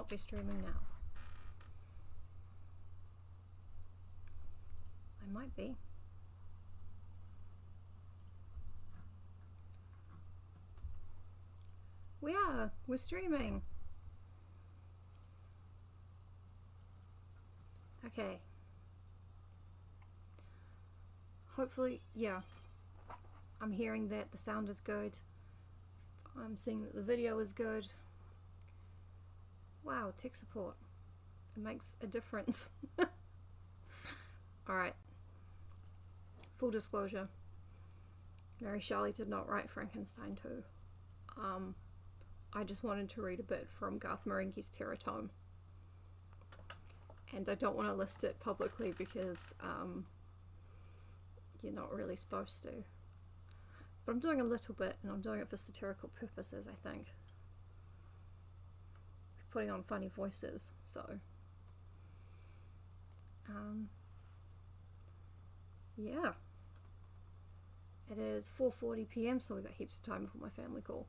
not be streaming now. I might be. We're streaming. Okay. Hopefully, yeah. I'm hearing that the sound is good. I'm seeing that the video is good. Wow, tech support. It makes a difference. Alright. Full disclosure. Mary Shelley did not write Frankenstein 2. I just wanted to read a bit from Garth Marenghi's Terror Tome. And I don't want to list it publicly because you're not really supposed to. But I'm doing a little bit, and I'm doing it for satirical purposes, I think. Putting on funny voices, so. Yeah. It is 4:40 PM, so we got heaps of time before my family call.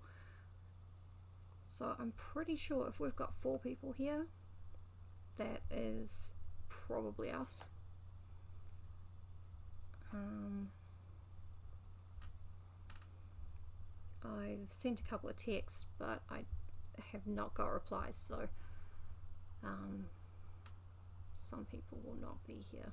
So I'm pretty sure if we've got 4 people here, that is probably us. I've sent a couple of texts, but I have not got replies, so some people will not be here.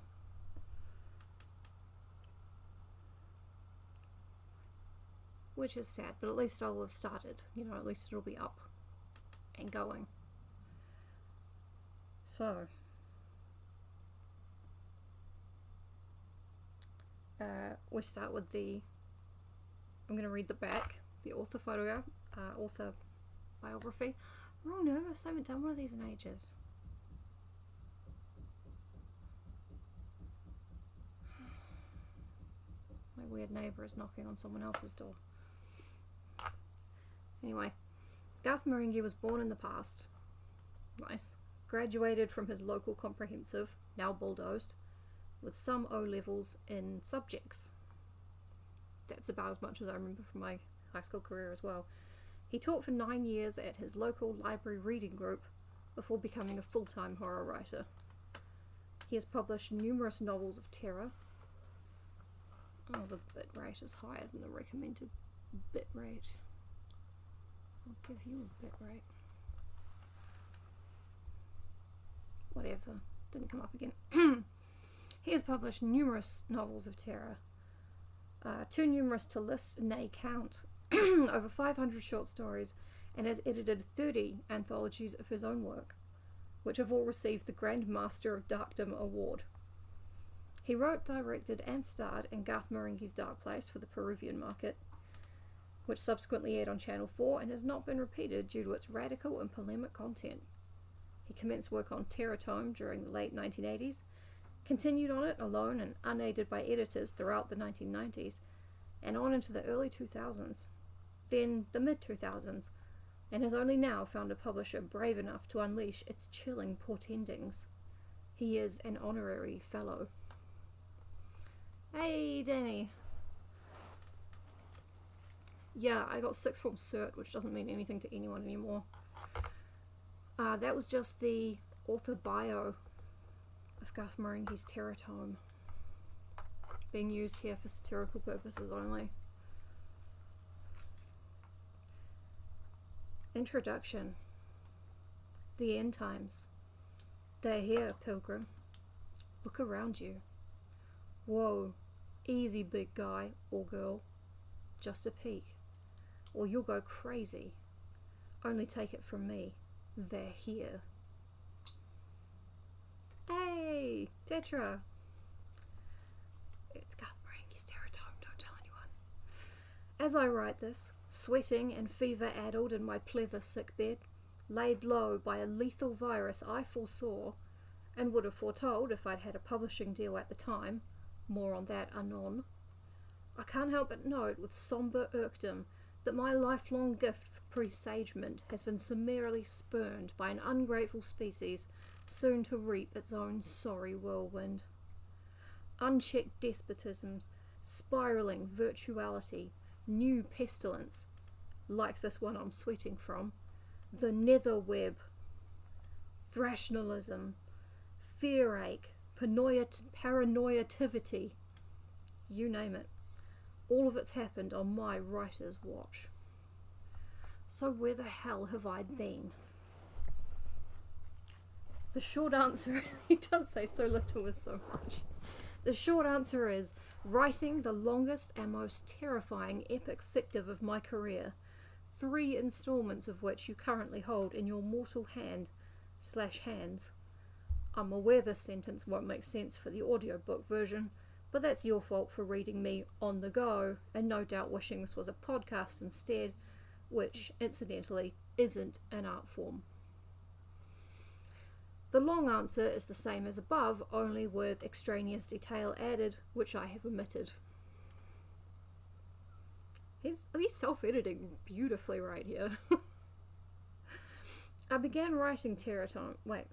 Which is sad, but at least I will have started, you know, at least it'll be up and going. So, we start with the, I'm going to read the back, the author photograph, author biography. I'm all nervous, I haven't done one of these in ages. My weird neighbour is knocking on someone else's door. Anyway, Garth Marenghi was born in the past. Nice. Graduated from his local comprehensive, now bulldozed, with some O levels in subjects. That's about as much as I remember from my high school career as well. He taught for 9 years at his local library reading group before becoming a full-time horror writer. He has published numerous novels of terror. Oh, the bit rate is higher than the recommended bit rate. I'll give you a bit rate. Whatever. Didn't come up again. He has published numerous novels of terror. Too numerous to list, nay count. Over 500 short stories, and has edited 30 anthologies of his own work, which have all received the Grand Master of Darkdom award. He wrote, directed, and starred in Garth Marenghi's Dark Place for the Peruvian market, which subsequently aired on Channel 4 and has not been repeated due to its radical and polemic content. He commenced work on Terror Tome during the late 1980s, continued on it alone and unaided by editors throughout the 1990s, and on into the early 2000s, then the mid-2000s, and has only now found a publisher brave enough to unleash its chilling portendings. He is an honorary fellow. Hey, Danny! Yeah, I got 6th form cert, which doesn't mean anything to anyone anymore. That was just the author bio of Garth Marenghi's Terror Tome, being used here for satirical purposes only. Introduction. The end times. They're here, pilgrim. Look around you. Whoa, easy big guy or girl. Just a peek, or you'll go crazy. Only take it from me. They're here. Hey, Tetra! It's Garth Marenghi's Terror Tome, don't tell anyone. As I write this, sweating and fever-addled in my pleather sickbed, laid low by a lethal virus I foresaw, and would have foretold if I'd had a publishing deal at the time, more on that anon, I can't help but note with sombre irkdom that my lifelong gift for presagement has been summarily spurned by an ungrateful species soon to reap its own sorry whirlwind. Unchecked despotisms, spiralling virtuality, new pestilence, like this one I'm sweating from, the nether web, thrashionalism, fear-ache, paranoiativity, you name it. All of it's happened on my writer's watch. So where the hell have I been? The short answer, he does say so little is so much. The short answer is writing the longest and most terrifying epic fictive of my career, 3 installments of which you currently hold in your mortal hand/hands. I'm aware this sentence won't make sense for the audiobook version, but that's your fault for reading me on the go, and no doubt wishing this was a podcast instead, which, incidentally, isn't an art form. The long answer is the same as above, only with extraneous detail added, which I have omitted. He's self-editing beautifully right here. I began writing Teratome. Wait.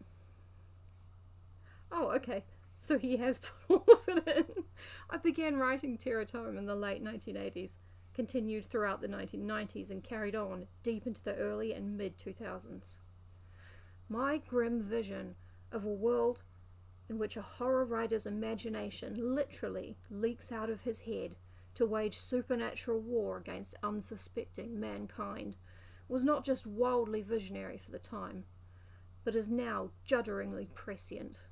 Oh, okay. So he has put all of it in. I began writing Teratome in the late 1980s, continued throughout the 1990s, and carried on deep into the early and mid-2000s. My grim vision of a world in which a horror writer's imagination literally leaks out of his head to wage supernatural war against unsuspecting mankind was not just wildly visionary for the time, but is now judderingly prescient.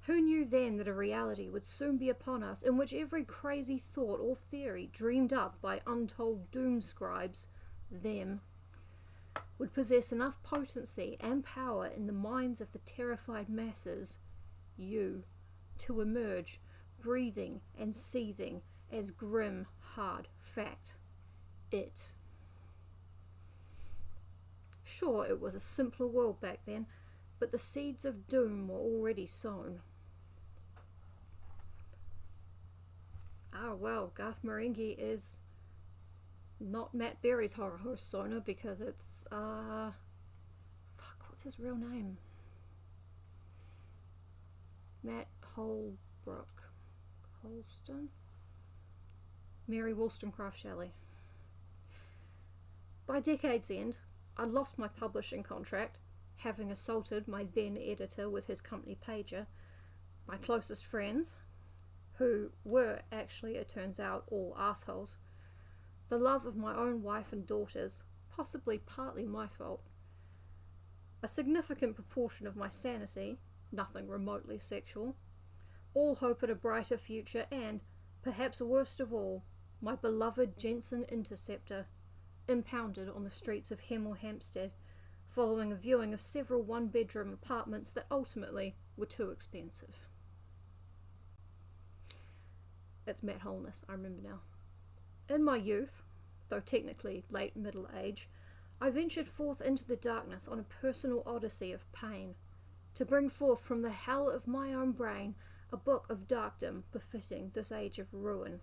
Who knew then that a reality would soon be upon us in which every crazy thought or theory dreamed up by untold doom scribes, them, would possess enough potency and power in the minds of the terrified masses, you, to emerge, breathing and seething as grim, hard fact. It. Sure, it was a simpler world back then, but the seeds of doom were already sown. Ah, well, Garth Marenghi is not Matt Berry's horror persona because it's, what's his real name? Matt Holston? Mary Wollstonecraft Shelley. By decade's end, I lost my publishing contract, having assaulted my then editor with his company pager, my closest friends, who were actually, it turns out, all assholes, the love of my own wife and daughters, possibly partly my fault, a significant proportion of my sanity, nothing remotely sexual, all hope at a brighter future, and, perhaps worst of all, my beloved Jensen Interceptor, impounded on the streets of Hemel Hempstead, following a viewing of several one-bedroom apartments that ultimately were too expensive. It's Matt Holness, I remember now. In my youth, though technically late middle age, I ventured forth into the darkness on a personal odyssey of pain, to bring forth from the hell of my own brain a book of darkdom befitting this age of ruin.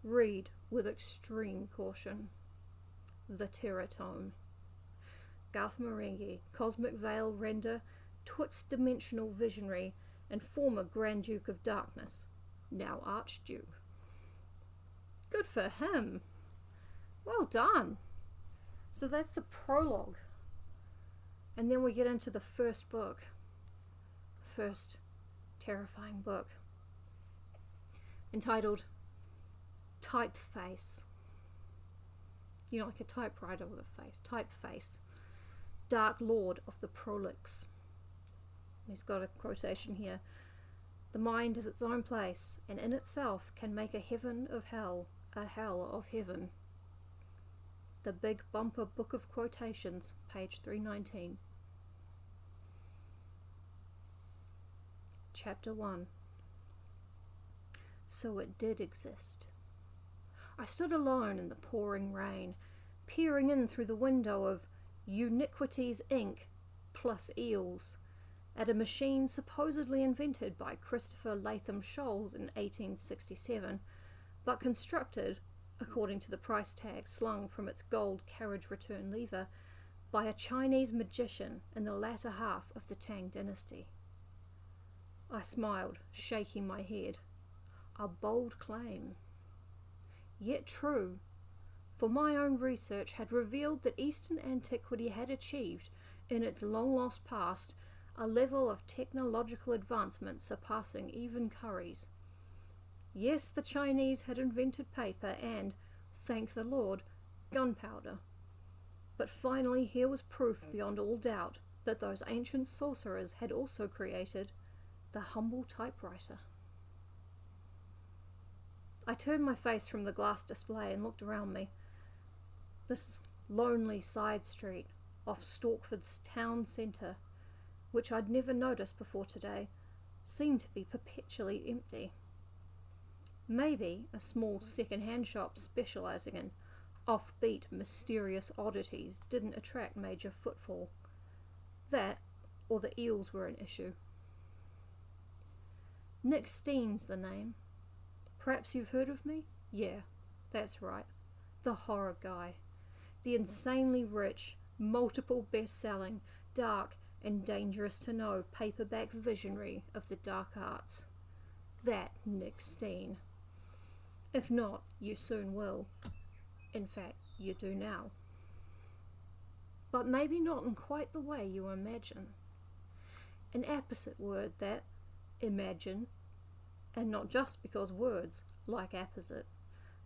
Read with extreme caution. The Teratome. Garth Marenghi, Cosmic Veil Render, twixt dimensional visionary, and former Grand Duke of Darkness, now Archduke. Good for him. Well done. So that's the prologue. And then we get into the first book. The first terrifying book. Entitled Typeface. You know, like a typewriter with a face. Typeface. Dark Lord of the Prolix. He's got a quotation here. The mind is its own place, and in itself can make a heaven of hell, a hell of heaven. The Big Bumper Book of Quotations, page 319. Chapter 1. So it did exist. I stood alone in the pouring rain, peering in through the window of Uniquities Inc. plus eels, at a machine supposedly invented by Christopher Latham Scholes in 1867, but constructed, according to the price tag slung from its gold carriage return lever, by a Chinese magician in the latter half of the Tang dynasty. I smiled, shaking my head. A bold claim. Yet true, for my own research had revealed that Eastern antiquity had achieved, in its long-lost past, a level of technological advancement surpassing even Curry's. Yes, the Chinese had invented paper and, thank the Lord, gunpowder. But finally here was proof beyond all doubt that those ancient sorcerers had also created the humble typewriter. I turned my face from the glass display and looked around me. This lonely side street off Storkford's town centre, which I'd never noticed before today, seemed to be perpetually empty. Maybe a small second-hand shop specialising in offbeat, mysterious oddities didn't attract major footfall. That, or the eels were an issue. Nick Steen's the name. Perhaps you've heard of me? Yeah, that's right. The horror guy. The insanely rich, multiple best-selling, dark and dangerous to know paperback visionary of the dark arts. That Nick Steen. If not, you soon will. In fact, you do now. But maybe not in quite the way you imagine. An apposite word, that, imagine, and not just because words, like apposite,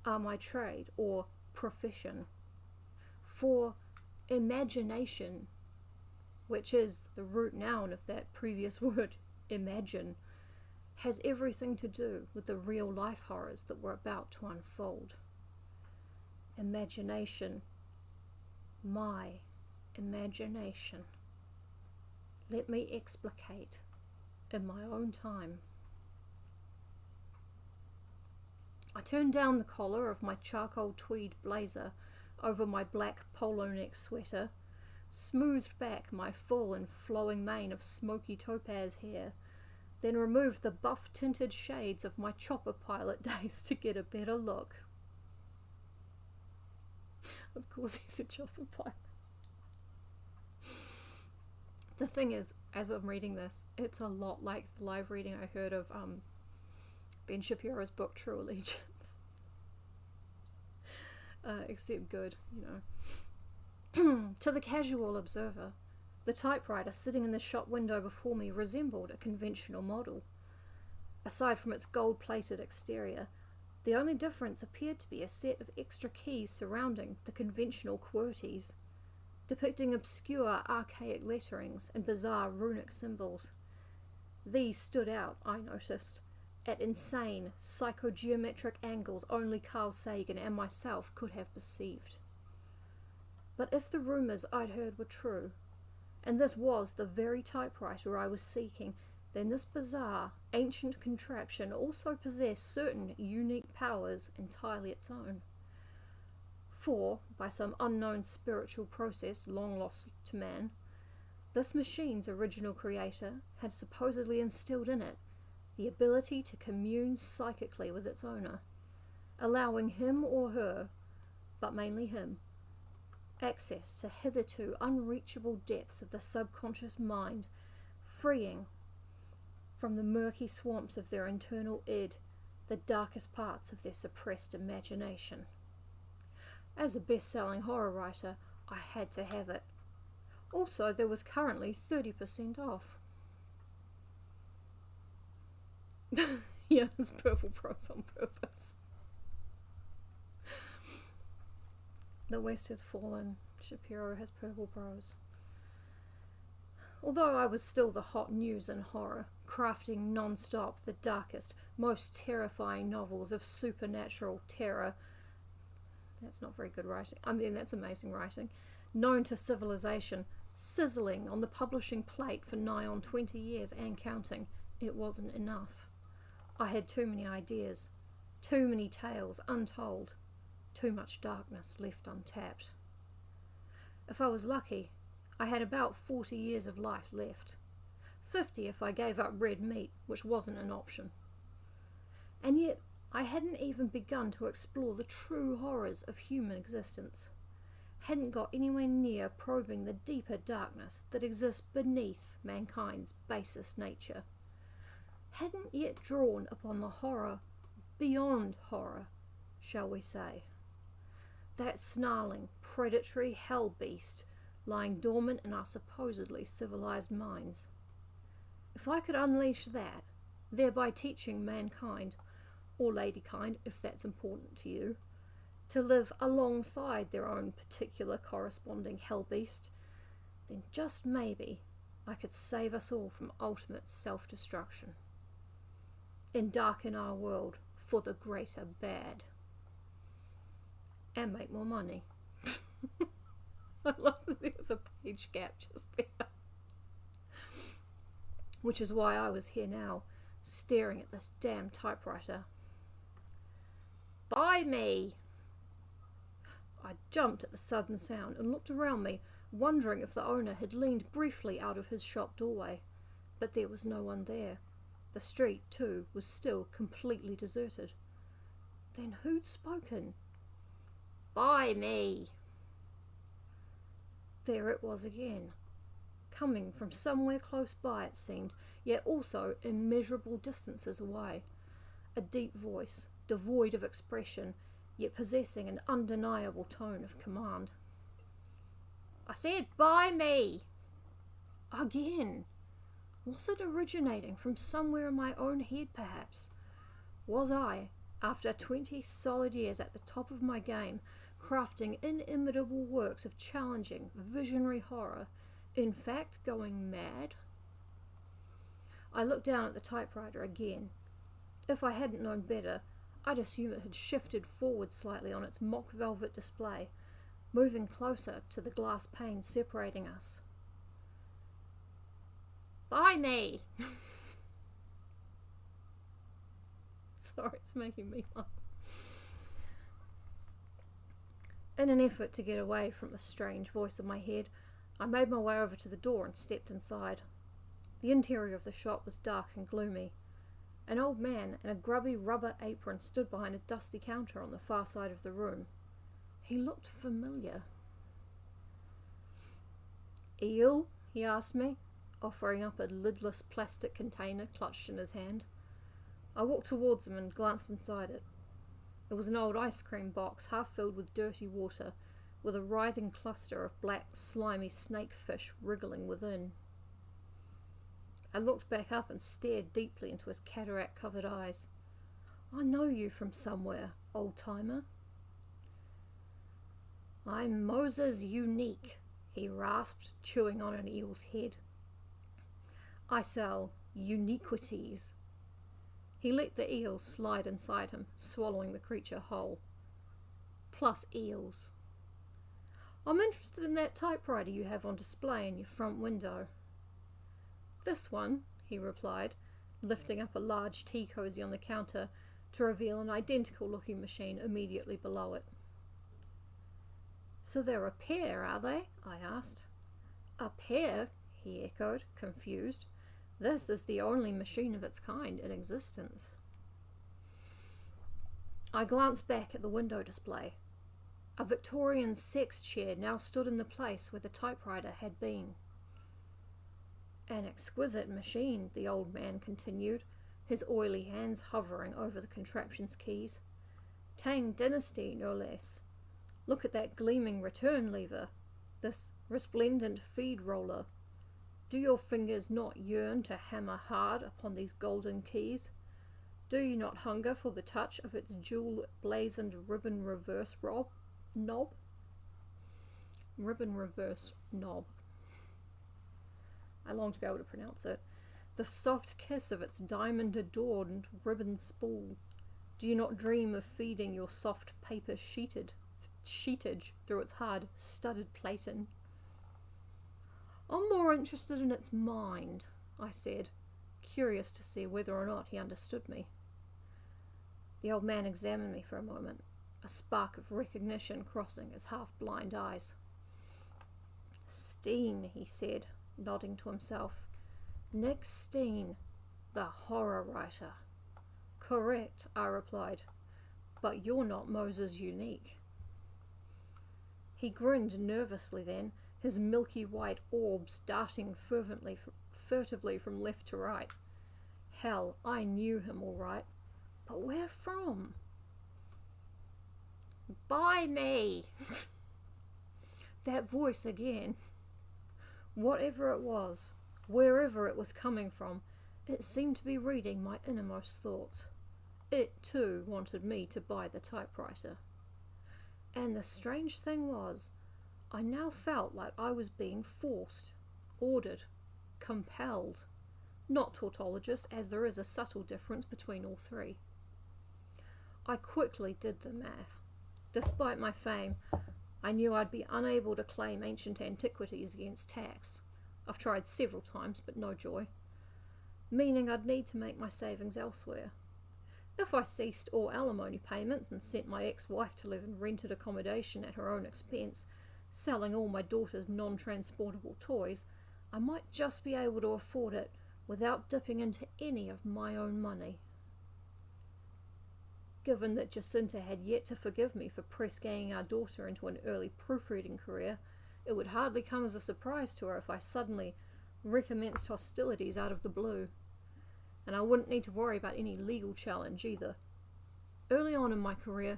are my trade or profession. For imagination, which is the root noun of that previous word, imagine, has everything to do with the real-life horrors that were about to unfold. Imagination. My imagination. Let me explicate in my own time. I turned down the collar of my charcoal tweed blazer over my black polo neck sweater, smoothed back my full and flowing mane of smoky topaz hair, then removed the buff-tinted shades of my chopper pilot days to get a better look. Of course he's a chopper pilot. The thing is, as I'm reading this, it's a lot like the live reading I heard of Ben Shapiro's book, True Allegiance. Except good, you know. To the casual observer, the typewriter sitting in the shop window before me resembled a conventional model. Aside from its gold-plated exterior, the only difference appeared to be a set of extra keys surrounding the conventional QWERTYs, depicting obscure archaic letterings and bizarre runic symbols. These stood out, I noticed, at insane, psychogeometric angles only Carl Sagan and myself could have perceived. But if the rumours I'd heard were true, and this was the very typewriter I was seeking, then this bizarre, ancient contraption also possessed certain unique powers entirely its own. For, by some unknown spiritual process long lost to man, this machine's original creator had supposedly instilled in it the ability to commune psychically with its owner, allowing him or her, but mainly him, access to hitherto unreachable depths of the subconscious mind, freeing from the murky swamps of their internal id the darkest parts of their suppressed imagination. As a best-selling horror writer, I had to have it. Also, there was currently 30% off. Yeah, there's purple prose on purpose. The West has fallen. Shapiro has purple prose. Although I was still the hot news in horror, crafting non-stop the darkest, most terrifying novels of supernatural terror. That's not very good writing. I mean, that's amazing writing. Known to civilization, sizzling on the publishing plate for nigh on 20 years and counting, it wasn't enough. I had too many ideas, too many tales untold, too much darkness left untapped. If I was lucky, I had about 40 years of life left. 50 if I gave up red meat, which wasn't an option. And yet, I hadn't even begun to explore the true horrors of human existence. Hadn't got anywhere near probing the deeper darkness that exists beneath mankind's basest nature. Hadn't yet drawn upon the horror beyond horror, shall we say. That snarling, predatory hell beast lying dormant in our supposedly civilized minds. If I could unleash that, thereby teaching mankind, or ladykind if that's important to you, to live alongside their own particular corresponding hellbeast, then just maybe I could save us all from ultimate self-destruction and darken our world for the greater bad. And make more money. I love that there's a page gap just there. Which is why I was here now, staring at this damn typewriter. Buy me! I jumped at the sudden sound and looked around me, wondering if the owner had leaned briefly out of his shop doorway. But there was no one there. The street, too, was still completely deserted. Then who'd spoken? Buy me! There it was again, coming from somewhere close by, it seemed, yet also immeasurable distances away. A deep voice, devoid of expression, yet possessing an undeniable tone of command. I said, buy me! Again! Was it originating from somewhere in my own head, perhaps? Was I, after 20 solid years at the top of my game, crafting inimitable works of challenging, visionary horror, in fact going mad? I looked down at the typewriter again. If I hadn't known better, I'd assume it had shifted forward slightly on its mock velvet display, moving closer to the glass pane separating us. Buy me! Sorry, it's making me laugh. In an effort to get away from the strange voice in my head, I made my way over to the door and stepped inside. The interior of the shop was dark and gloomy. An old man in a grubby rubber apron stood behind a dusty counter on the far side of the room. He looked familiar. Eel? He asked me, offering up a lidless plastic container clutched in his hand. I walked towards him and glanced inside it. It was an old ice cream box half filled with dirty water, with a writhing cluster of black, slimy snakefish wriggling within. I looked back up and stared deeply into his cataract-covered eyes. I know you from somewhere, old-timer. I'm Moses Unique, he rasped, chewing on an eel's head. I sell uniquities. He let the eel slide inside him, swallowing the creature whole. Plus eels. I'm interested in that typewriter you have on display in your front window. This one, he replied, lifting up a large tea cosy on the counter to reveal an identical-looking machine immediately below it. So they're a pair, are they? I asked. A pair? He echoed, confused. This is the only machine of its kind in existence. I glanced back at the window display. A Victorian sex chair now stood in the place where the typewriter had been. An exquisite machine, the old man continued, his oily hands hovering over the contraption's keys. Tang Dynasty, no less. Look at that gleaming return lever, this resplendent feed roller. Do your fingers not yearn to hammer hard upon these golden keys? Do you not hunger for the touch of its jewel-blazoned ribbon reverse knob? Ribbon reverse knob. I long to be able to pronounce it. The soft kiss of its diamond-adorned ribbon spool. Do you not dream of feeding your soft paper sheetage through its hard, studded platen? I'm more interested in its mind, I said, curious to see whether or not he understood me. The old man examined me for a moment, a spark of recognition crossing his half-blind eyes. Steen, he said, nodding to himself. Nick Steen, the horror writer. Correct, I replied, but you're not Moses Unique. He grinned nervously then, his milky white orbs darting furtively from left to right. Hell, I knew him all right, but where from? Buy me! That voice again. Whatever it was, wherever it was coming from, it seemed to be reading my innermost thoughts. It, too, wanted me to buy the typewriter. And the strange thing was, I now felt like I was being forced, ordered, compelled. Not tautologous, as there is a subtle difference between all three. I quickly did the math. Despite my fame, I knew I'd be unable to claim ancient antiquities against tax. I've tried several times, but no joy. Meaning I'd need to make my savings elsewhere. If I ceased all alimony payments and sent my ex-wife to live in rented accommodation at her own expense, selling all my daughter's non-transportable toys, I might just be able to afford it without dipping into any of my own money. Given that Jacinta had yet to forgive me for press-ganging our daughter into an early proofreading career, it would hardly come as a surprise to her if I suddenly recommenced hostilities out of the blue. And I wouldn't need to worry about any legal challenge either. Early on in my career,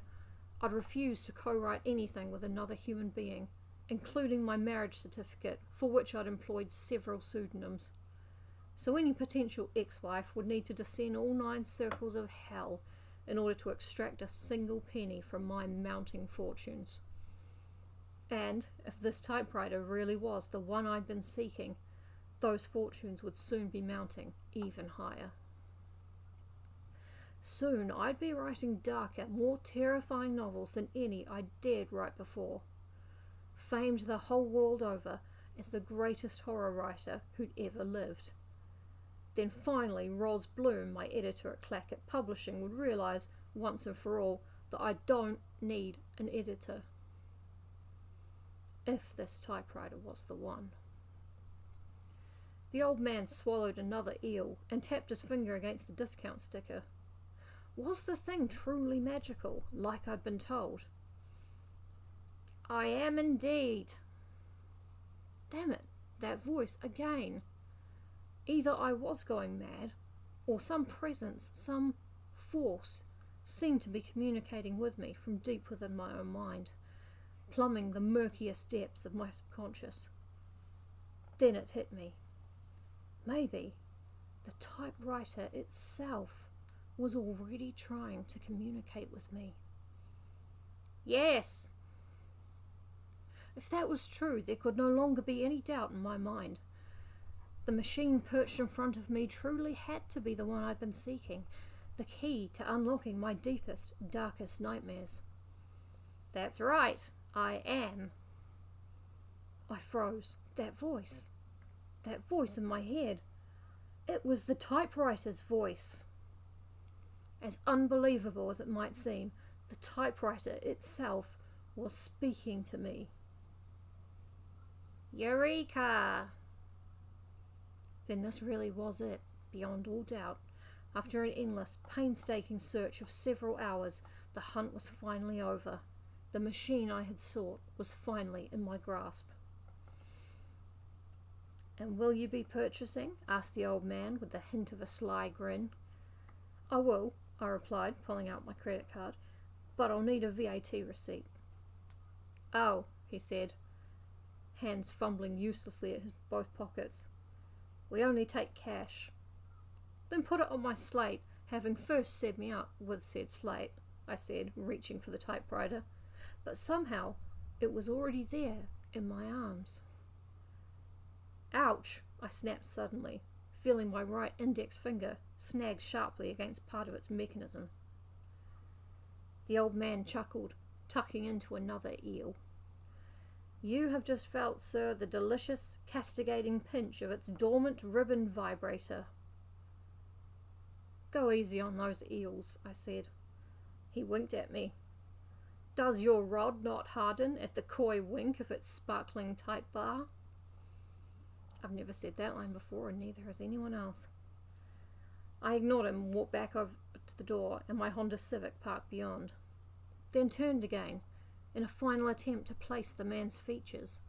I'd refused to co-write anything with another human being, including my marriage certificate, for which I'd employed several pseudonyms. So any potential ex-wife would need to descend all 9 circles of hell in order to extract a single penny from my mounting fortunes. And if this typewriter really was the one I'd been seeking, those fortunes would soon be mounting even higher. Soon I'd be writing darker, more terrifying novels than any I dared write before. Famed the whole world over as the greatest horror writer who'd ever lived. Then finally Ros Bloom, my editor at Clackett Publishing, would realise once and for all that I don't need an editor. If this typewriter was the one. The old man swallowed another eel and tapped his finger against the discount sticker. Was the thing truly magical, like I'd been told? I am indeed. Damn it, that voice again. Either I was going mad, or some presence, some force, seemed to be communicating with me from deep within my own mind, plumbing the murkiest depths of my subconscious. Then it hit me. Maybe the typewriter itself was already trying to communicate with me. Yes! If that was true, there could no longer be any doubt in my mind. The machine perched in front of me truly had to be the one I'd been seeking, the key to unlocking my deepest, darkest nightmares. That's right, I am. I froze. That voice in my head. It was the typewriter's voice. As unbelievable as it might seem, the typewriter itself was speaking to me. Eureka! Then this really was it, beyond all doubt. After an endless, painstaking search of several hours, the hunt was finally over. The machine I had sought was finally in my grasp. And will you be purchasing? Asked the old man with the hint of a sly grin. I will, I replied, pulling out my credit card, but I'll need a VAT receipt. Oh, he said, hands fumbling uselessly at his both pockets. We only take cash. Then put it on my slate, having first set me up with said slate, I said, reaching for the typewriter. But somehow it was already there in my arms. Ouch! I snapped suddenly, feeling my right index finger snag sharply against part of its mechanism. The old man chuckled, tucking into another eel. You have just felt, sir, the delicious, castigating pinch of its dormant ribbon vibrator. Go easy on those eels, I said. He winked at me. Does your rod not harden at the coy wink of its sparkling type bar? I've never said that line before, and neither has anyone else. I ignored him and walked back over to the door and my Honda Civic parked beyond, then turned again in a final attempt to place the man's features.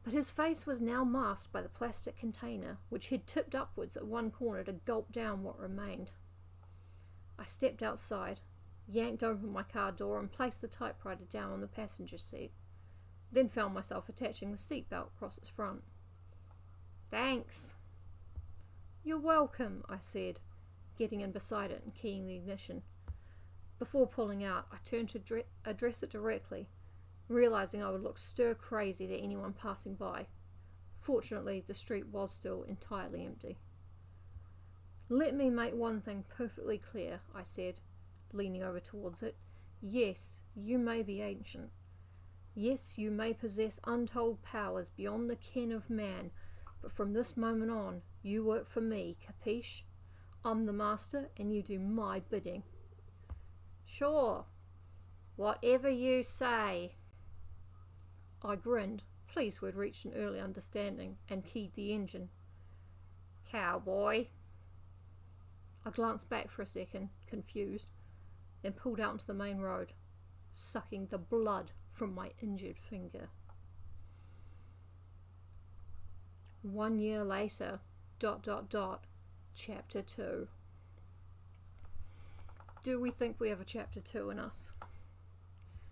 But his face was now masked by the plastic container, which he'd tipped upwards at one corner to gulp down what remained. I stepped outside, yanked open my car door, and placed the typewriter down on the passenger seat. then found myself attaching the seatbelt across its front. "Thanks." "You're welcome," I said, getting in beside it and keying the ignition. Before pulling out, I turned to address it directly, realizing I would look stir-crazy to anyone passing by. Fortunately, the street was still entirely empty. "Let me make one thing perfectly clear," I said, leaning over towards it. "Yes, you may be ancient. Yes, you may possess untold powers beyond the ken of man, but from this moment on, you work for me, capiche? I'm the master, and you do my bidding." "Sure, whatever you say." I grinned, pleased we'd reached an early understanding, and keyed the engine. "Cowboy." I glanced back for a second, confused, then pulled out into the main road, sucking the blood from my injured finger. 1 year later, ... Chapter 2. Do we think we have a chapter 2 in us?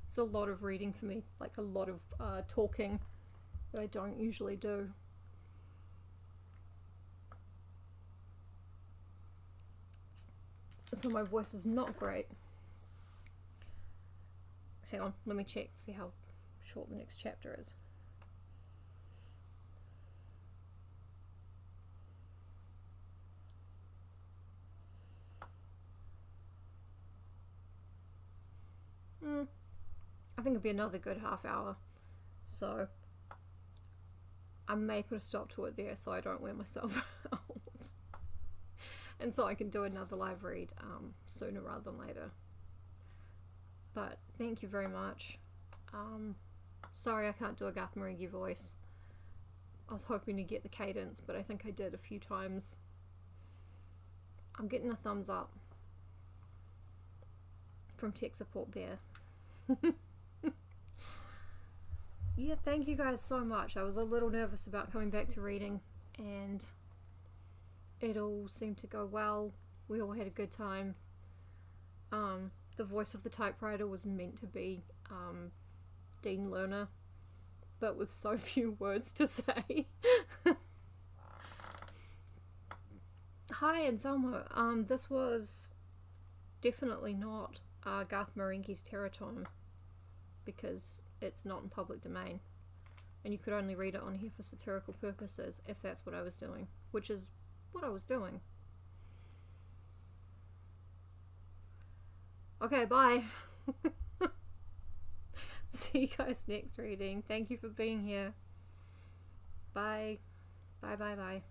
It's a lot of reading for me, like a lot of talking that I don't usually do. So my voice is not great. Hang on, let me check, see how short the next chapter is. I think it'll be another good half hour, so I may put a stop to it there so I don't wear myself out, and so I can do another live read sooner rather than later. But thank you very much. Sorry I can't do a Garth Marenghi voice. I was hoping to get the cadence, but I think I did a few times. I'm getting a thumbs up from Tech Support Bear. Yeah, thank you guys so much. I was a little nervous about coming back to reading, and it all seemed to go well. We all had a good time. The voice of the typewriter was meant to be Dean Lerner, but with so few words to say. Hi, Anselmo. This was definitely not Garth Marenghi's Terratome, because it's not in public domain, and you could only read it on here for satirical purposes, if that's what I was doing, which is what I was doing. Okay, bye. See you guys next reading. Thank you for being here. Bye. Bye, bye, bye.